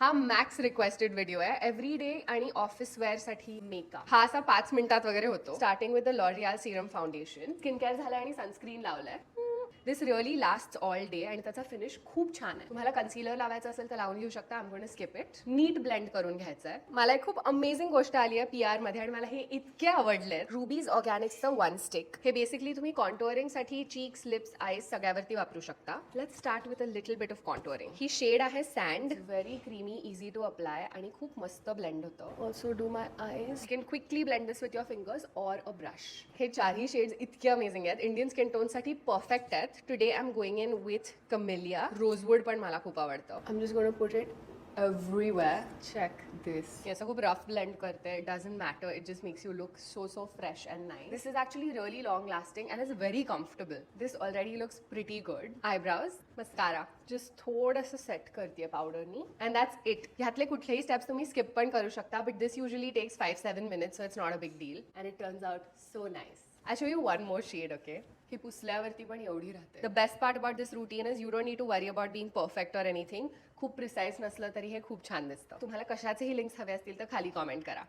हा max requested video आहे. Every day आणि ऑफिस वेअर साठी मेकअप. हा असा 5 मिनिटात वगैरे होतो. Starting with the L'Oréal Serum foundation. Skin care झालं आणि सनस्क्रीन लावलंय. दिस रिअली लास्ट ऑल डे आणि त्याचा फिनिश खूप छान आहे. तुम्हाला कन्सिलर लावायचं असेल तर लावून घेऊ शकता. I am going to skip it. नीट ब्लेंड करून घ्यायचं आहे. मला एक खूप अमेझिंग गोष्ट आली आहे PR मध्ये आणि मला हे इतके आवडले. रुबीज ऑर्गॅनिक्सचं वन स्टिक. हे बेसिकली तुम्ही कॉन्टोअरिंग साठी चीक्स, लिप्स, आईज सगळ्यावरती वापरू शकता. Let's start with a little bit of contouring. ही शेड आहे sand. Very creamy, easy to apply आणि खूप मस्त ब्लेंड होतं. Also do my eyes. You can quickly blend this with your fingers or a brush. हे चारही shades इतके amazing आहेत. इंडियन स्किन टोन साठी परफेक्ट आहेत. Today I am going in with camellia. Rosewood पण मला खूप आवडतं. I am just going to put it everywhere. Check this. याचा खूप रफ ब्लेंड करते. It doesn't matter. It just makes you look so fresh and nice. This is actually really long lasting and is very comfortable. This already looks pretty good. Eyebrows, mascara. Just थोडंसं set करते पावडरनी and that's it. ह्यातले कुठलेही steps तुम्ही skip पण करू शकता, but this usually takes 5-7 minutes, so it's not a big deal and it turns out so nice. I'll show you one more shade, okay? ही पुसल्यावरती पण एवढी राहते. The best part about this routine is you don't need to worry about being perfect or anything. खूप precise नसलं तरी हे खूप छान दिसतं. तुम्हाला कशाचेही लिंक्स हवे असतील तर खाली कॉमेंट करा.